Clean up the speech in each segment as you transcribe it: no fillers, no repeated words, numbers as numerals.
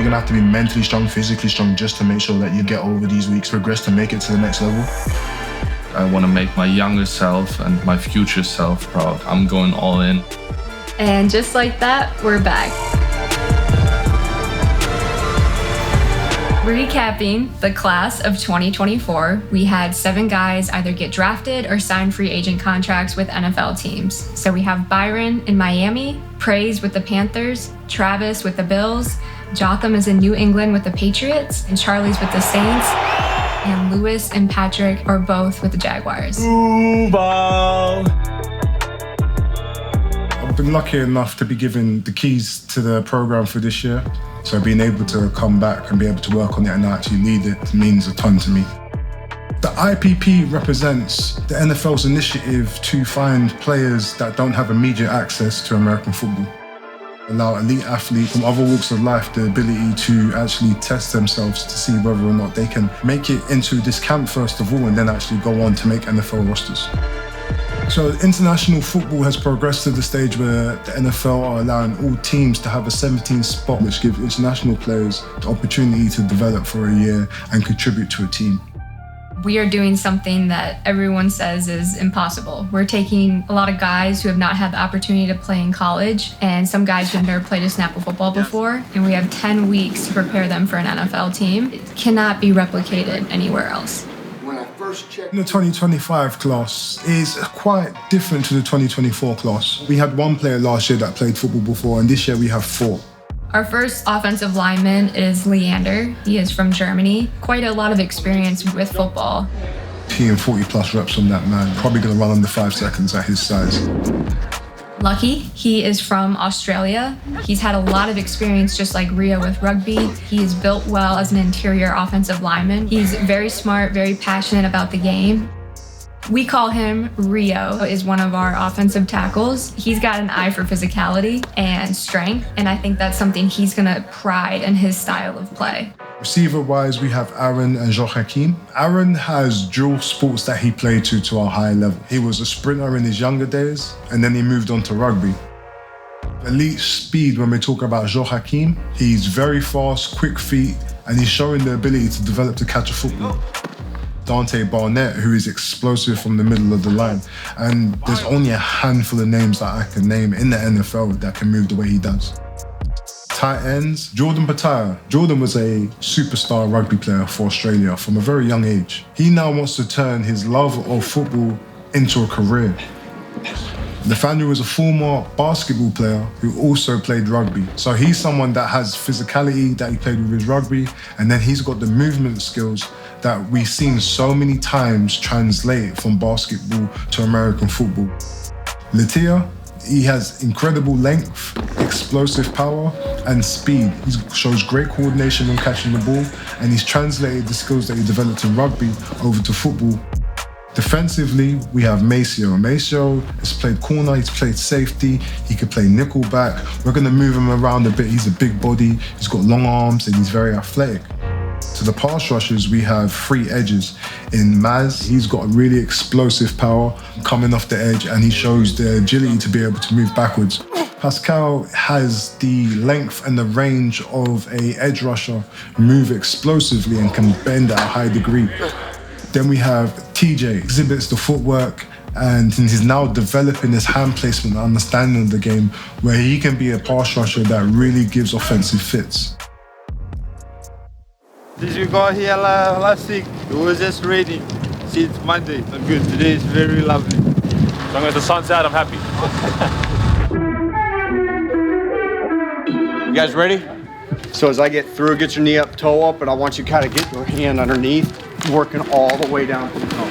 going to have to be mentally strong, physically strong, just to make sure that you get over these weeks, progress to make it to the next level. I want to make my younger self and my future self proud. I'm going all in. And just like that, we're back. Recapping the class of 2024, we had 7 guys either get drafted or sign free agent contracts with NFL teams. So we have Byron in Miami, Praise with the Panthers, Travis with the Bills, Jotham is in New England with the Patriots, and Charlie's with the Saints, and Lewis and Patrick are both with the Jaguars. I've been lucky enough to be given the keys to the program for this year. So being able to come back and be able to work on it and actually lead it means a ton to me. The IPP represents the NFL's initiative to find players that don't have immediate access to American football. Allow elite athletes from other walks of life the ability to actually test themselves to see whether or not they can make it into this camp first of all and then actually go on to make NFL rosters. So international football has progressed to the stage where the NFL are allowing all teams to have a 17th spot, which gives international players the opportunity to develop for a year and contribute to a team. We are doing something that everyone says is impossible. We're taking a lot of guys who have not had the opportunity to play in college and some guys who have never played a snap of football before, and we have 10 weeks to prepare them for an NFL team. It cannot be replicated anywhere else. The 2025 class is quite different to the 2024 class. We had 1 player last year that played football before, and this year we have 4. Our first offensive lineman is Leander. He is from Germany. Quite a lot of experience with football. He and 40 plus reps on that man. Probably going to run under 5 seconds at his size. Lucky, he is from Australia. He's had a lot of experience just like Rio with rugby. He is built well as an interior offensive lineman. He's very smart, very passionate about the game. We call him Rio, is one of our offensive tackles. He's got an eye for physicality and strength, and I think that's something he's gonna pride in his style of play. Receiver-wise, we have Aaron and Joachim. Aaron has dual sports that he played to a high level. He was a sprinter in his younger days, and then he moved on to rugby. Elite speed, when we talk about Joachim, he's very fast, quick feet, and he's showing the ability to develop to catch a football. Dante Barnett, who is explosive from the middle of the line. And there's only a handful of names that I can name in the NFL that can move the way he does. Tight ends, Jordan Pataya. Jordan was a superstar rugby player for Australia from a very young age. He now wants to turn his love of football into a career. Nathaniel is a former basketball player who also played rugby. So he's someone that has physicality that he played with his rugby, and then he's got the movement skills that we've seen so many times translate from basketball to American football. Latia, he has incredible length, explosive power, and speed. He shows great coordination when catching the ball, and he's translated the skills that he developed in rugby over to football. Defensively, we have Maceo. Maceo has played corner, he's played safety, he could play nickel back. We're gonna move him around a bit. He's a big body, he's got long arms, and he's very athletic. To the pass rushers, we have 3 edges. In Maz, he's got really explosive power coming off the edge, and he shows the agility to be able to move backwards. Pascal has the length and the range of an edge rusher, move explosively and can bend at a high degree. Then we have TJ, exhibits the footwork, and he's now developing his hand placement and understanding of the game, where he can be a pass rusher that really gives offensive fits. This we got here last week. It was just raining since Monday. I'm good. Today is very lovely. As long as the sun's out, I'm happy. You guys ready? So as I get through, get your knee up, toe up, and I want you to kind of get your hand underneath, working all the way down to the toe.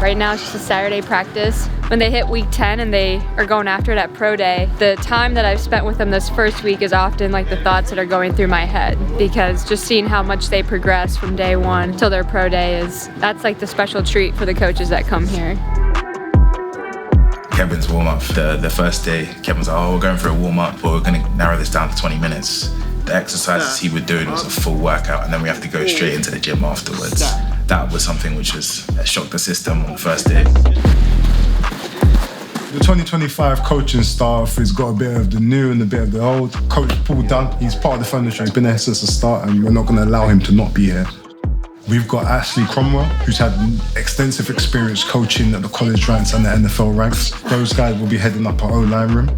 Right now it's just a Saturday practice. When they hit week 10 and they are going after it at pro day, the time that I've spent with them this first week is often like the thoughts that are going through my head, because just seeing how much they progress from day 1 till their pro day that's like the special treat for the coaches that come here. Kevin's warm-up, the first day, Kevin's like, oh, we're going for a warm-up, but we're gonna narrow this down to 20 minutes. The exercises he would do, it was a full workout, and then we have to go straight into the gym afterwards. That was something which shocked the system on the first day. The 2025 coaching staff has got a bit of the new and a bit of the old. Coach Paul Dunn, he's part of the furniture. He's been there since the start and we're not going to allow him to not be here. We've got Ashley Cromwell, who's had extensive experience coaching at the college ranks and the NFL ranks. Those guys will be heading up our O-line room.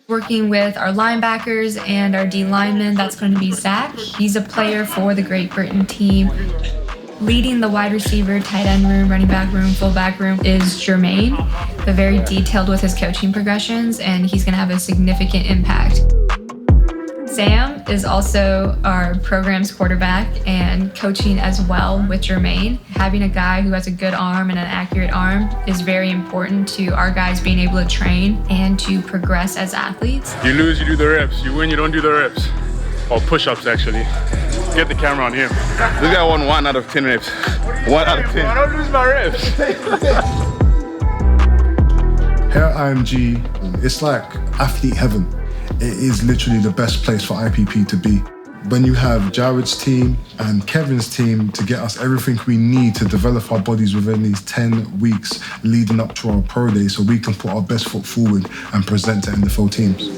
Working with our linebackers and our D linemen, that's going to be Zach. He's a player for the Great Britain team. Leading the wide receiver, tight end room, running back room, fullback room is Jermaine, but very detailed with his coaching progressions, and he's going to have a significant impact. Sam is also our program's quarterback and coaching as well with Jermaine. Having a guy who has a good arm and an accurate arm is very important to our guys being able to train and to progress as athletes. You lose, you do the reps. You win, you don't do the reps. Or push-ups, actually. Get the camera on him. This guy won 1 out of 10 reps. 1 out of 10. I don't lose my reps. Here at IMG, it's like athlete heaven. It is literally the best place for IPP to be. When you have Jared's team and Kevin's team to get us everything we need to develop our bodies within these 10 weeks leading up to our pro day so we can put our best foot forward and present to NFL teams.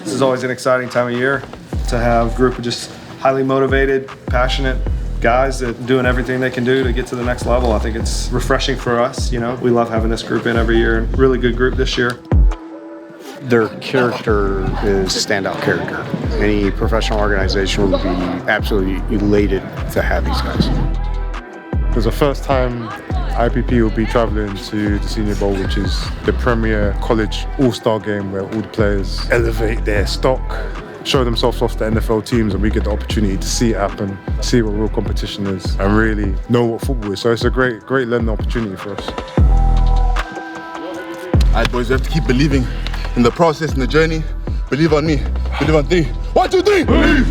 This is always an exciting time of year to have a group of just highly motivated, passionate guys that are doing everything they can do to get to the next level. I think it's refreshing for us, you know. We love having this group in every year. Really good group this year. Their character is standout character. Any professional organization would be absolutely elated to have these guys. It's the first time IPP will be traveling to the Senior Bowl, which is the premier college all-star game where all the players elevate their stock, show themselves off to NFL teams, and we get the opportunity to see it happen, see what real competition is, and really know what football is. So it's a great learning opportunity for us. All right, boys, we have to keep believing in the process, in the journey. Believe on me. Believe on 3. 1, 2, 3. Believe!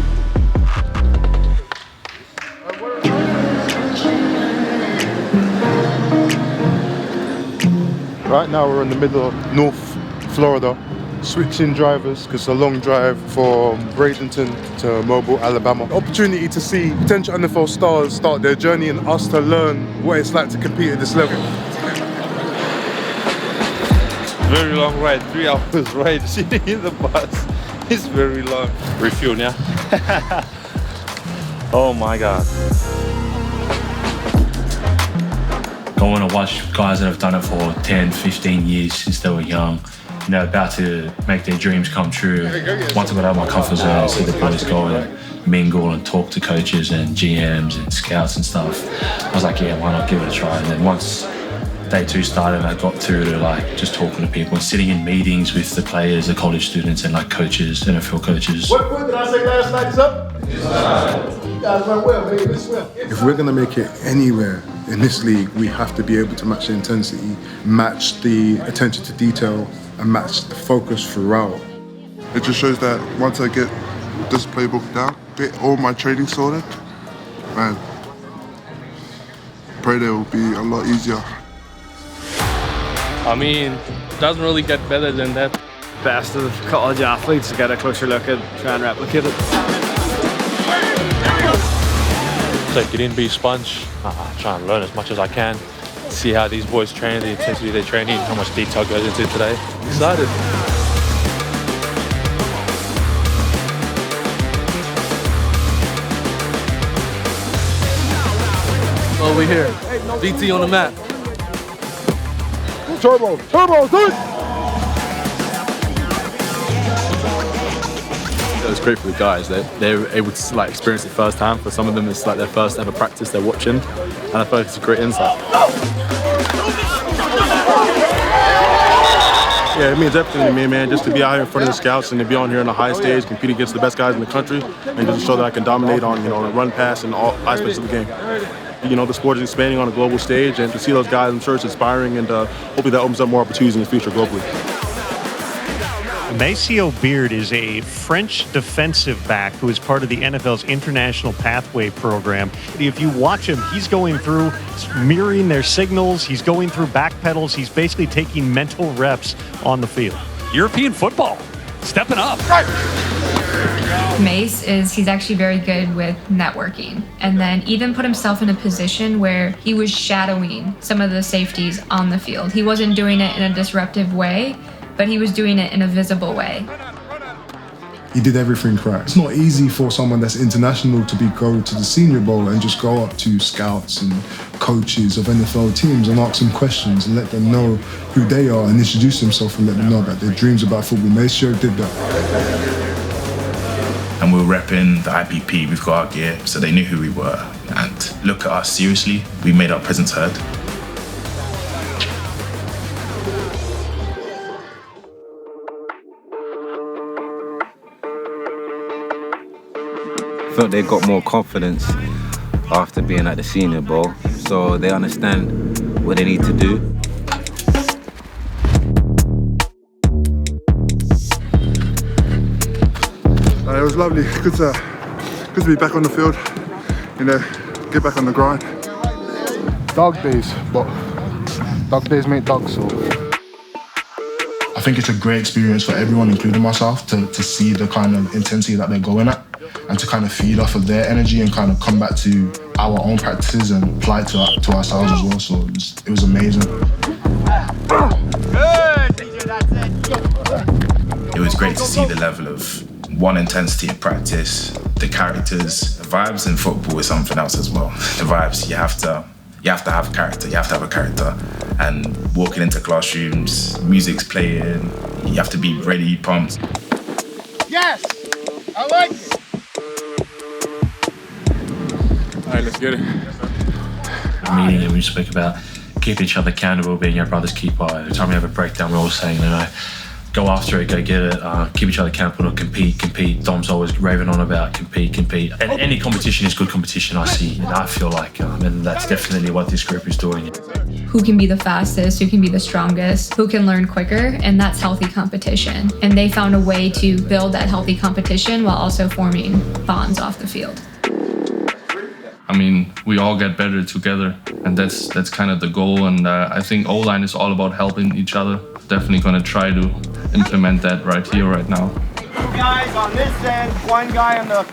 Right now we're in the middle of North Florida, switching drivers because it's a long drive from Bradenton to Mobile, Alabama. Opportunity to see potential NFL stars start their journey and us to learn what it's like to compete at this level. Very long ride, 3 hours ride, sitting in the bus. It's very long. Refuel, yeah? Oh my God. Going to watch guys that have done it for 10, 15 years since they were young, you know, about to make their dreams come true. Once I got out of my comfort zone and see the boys go and mingle and talk to coaches and GMs and scouts and stuff, I was like, yeah, why not give it a try? And then once day 2 started, I got through to like just talking to people and sitting in meetings with the players, the college students and like coaches, NFL coaches. What point did I say last night is up? You guys went well, baby. This well. If we're going to make it anywhere in this league, we have to be able to match the intensity, match the attention to detail, and match the focus throughout. It just shows that once I get this playbook down, get all my training sorted, man, pro day will be a lot easier. I mean, it doesn't really get better than that. Best of the college athletes to get a closer look at try and replicate it. Take it in, be a sponge, try and learn as much as I can. See how these boys train, the intensity they're training, how much detail goes into it today. Excited. Over here, DT on the mat. Turbo, do it! It was great for the guys. They're able to like experience it firsthand. For some of them, it's like their first ever practice they're watching, and I feel like it's a great insight. Yeah, it means everything to me, man, just to be out here in front of the scouts and to be on here on the high stage, competing against the best guys in the country, and just to show that I can dominate on, on run, pass, and all aspects of the game. The sport is expanding on a global stage, and to see those guys, I'm sure it's inspiring, and hopefully that opens up more opportunities in the future globally. Maceo Beard is a French defensive back who is part of the NFL's International Pathway program. If you watch him, he's going through mirroring their signals. He's going through back pedals. He's basically taking mental reps on the field. European football, stepping up. Mace he's actually very good with networking, and then even put himself in a position where he was shadowing some of the safeties on the field. He wasn't doing it in a disruptive way, but he was doing it in a visible way. He did everything correct. It's not easy for someone that's international to go to the Senior Bowl and just go up to scouts and coaches of NFL teams and ask them questions and let them know who they are and introduce themselves and let them know about their dreams about football. Maceo did that. And we were repping the IPP, we've got our gear, so they knew who we were. And look at us seriously, we made our presence heard. I felt they got more confidence after being at the Senior Bowl, so they understand what they need to do. It was lovely. Good to be back on the field. You know, get back on the grind. Dog days, but dog days make dogs, so. I think it's a great experience for everyone, including myself, to see the kind of intensity that they're going at and to kind of feed off of their energy and kind of come back to our own practices and apply to ourselves as well. So it was amazing. It was great to see the level of intensity in practice, the characters, the vibes in football is something else as well. The vibes, you have to have character, you have to have a character. And walking into classrooms, music's playing, you have to be ready, pumped. Yes! I like it! All right, let's get it. Meeting and we spoke about keeping each other accountable, being your brother's keeper. Every time we have a breakdown, we're all saying, you know, go after it, go get it, keep each other accountable, not compete. Dom's always raving on about compete. And any competition is good competition, I see, and I feel like, and that's definitely what this group is doing. Who can be the fastest, who can be the strongest, who can learn quicker, and that's healthy competition. And they found a way to build that healthy competition while also forming bonds off the field. I mean, we all get better together, and that's kind of the goal. And I think O-line is all about helping each other. Definitely going to try to implement that right here, right now. 2 guys on this end, 1 guy on the.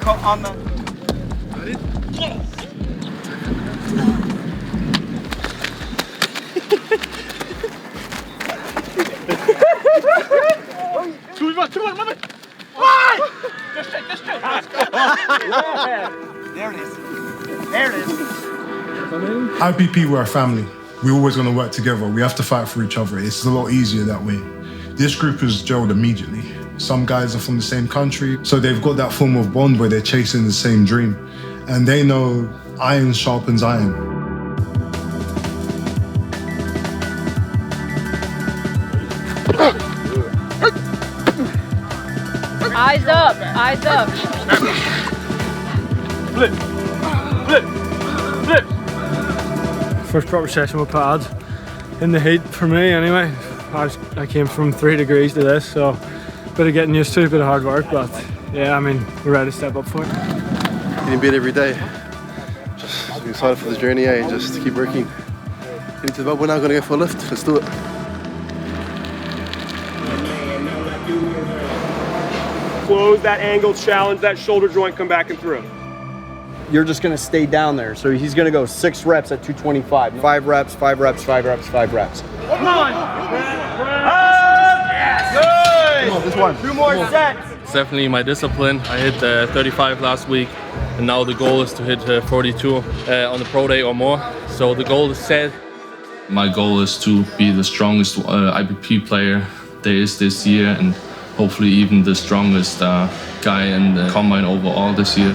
Too much. Just straight. There it is. IPP, we're a family. We're always going to work together. We have to fight for each other. It's a lot easier that way. This group has gelled immediately. Some guys are from the same country, so they've got that form of bond where they're chasing the same dream. And they know iron sharpens iron. Eyes up, eyes up. Flip. First proper session with pads in the heat for me anyway. I came from 3 degrees to this, so a bit of getting used to, a bit of hard work, but yeah, I mean, we're ready to step up for it. Getting beat every day. Just be excited for the journey, and just keep working. Getting to the bubble now, gonna go for a lift. Let's do it. Close that angle, challenge that shoulder joint, come back and through. You're just gonna stay down there. So he's gonna go 6 reps at 225. 5 reps, 5 reps, 5 reps, 5 reps. Come on! Yes! Good! Come on, this one. 2 more sets. It's definitely my discipline. I hit 35 last week, and now the goal is to hit 42 on the pro day or more. So the goal is set. My goal is to be the strongest IPP player there is this year, and hopefully even the strongest guy in the combine overall this year.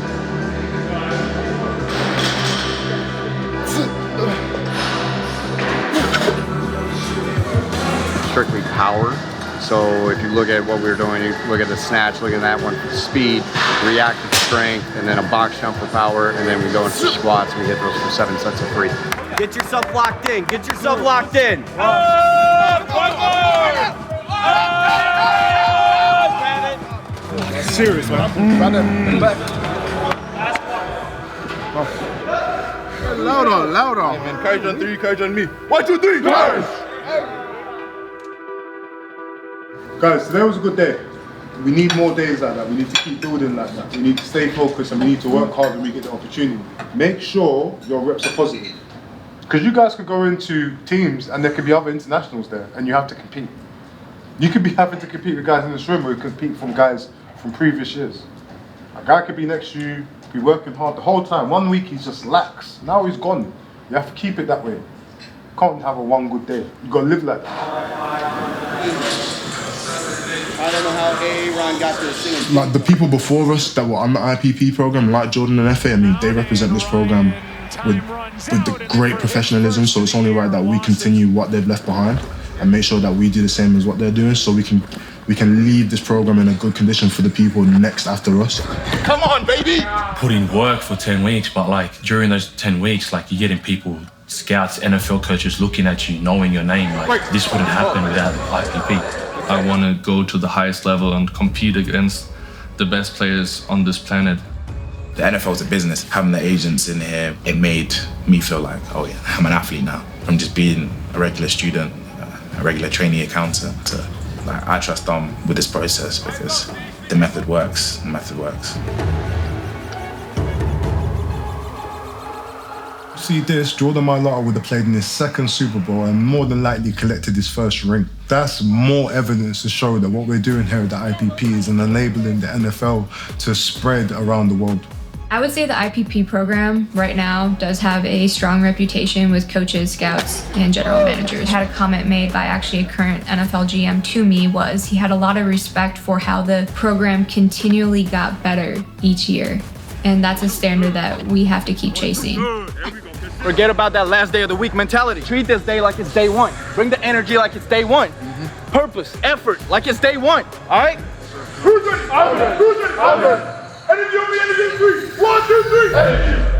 Strictly power. So if you look at what we're doing, you look at the snatch, look at that one for speed, reactive strength, and then a box jump for power, and then we go into squats and we hit those for 7 sets of 3. Get yourself locked in. Get yourself locked in. One more! Serious, man. Run it. Back. Louder. Hey, man, courage on 3, courage on me. 1, 2, 3, courage! Guys, today was a good day. We need more days like that. We need to keep building like that. We need to stay focused and we need to work hard when we get the opportunity. Make sure your reps are positive. Because you guys could go into teams and there could be other internationals there and you have to compete. You could be having to compete with guys in this room or compete from guys from previous years. A guy could be next to you, be working hard the whole time. 1 week he's just lax. Now he's gone. You have to keep it that way. You can't have a one good day. You gotta live like that. I don't know how Aaron got to singing. Like the people before us that were on the IPP program, like Jordan and Efe, I mean, they represent this program with the great professionalism. So it's only right that we continue what they've left behind and make sure that we do the same as what they're doing, so we can leave this program in a good condition for the people next after us. Come on, baby! Put in work for 10 weeks, but like during those 10 weeks, like you're getting people, scouts, NFL coaches looking at you, knowing your name. Like this wouldn't happen without IPP. I want to go to the highest level and compete against the best players on this planet. The NFL's a business. Having the agents in here, it made me feel like, oh yeah, I'm an athlete now. From just being a regular student, a regular trainee accountant, to like, I trust them with this process because the method works. The method works. See this, Jordan Mailata would have played in his second Super Bowl and more than likely collected his first ring. That's more evidence to show that what we're doing here at the IPP is enabling the NFL to spread around the world. I would say the IPP program right now does have a strong reputation with coaches, scouts, and general managers. I had a comment made by actually a current NFL GM to me was he had a lot of respect for how the program continually got better each year. And that's a standard that we have to keep chasing. Forget about that last day of the week mentality. Treat this day like it's day one. Bring the energy like it's day one. Purpose, effort, like it's day one. All right? Who's ready? I'm ready. Who's ready? I'm ready. Energy on me, energy on 3. 1, 2, 3. Energy.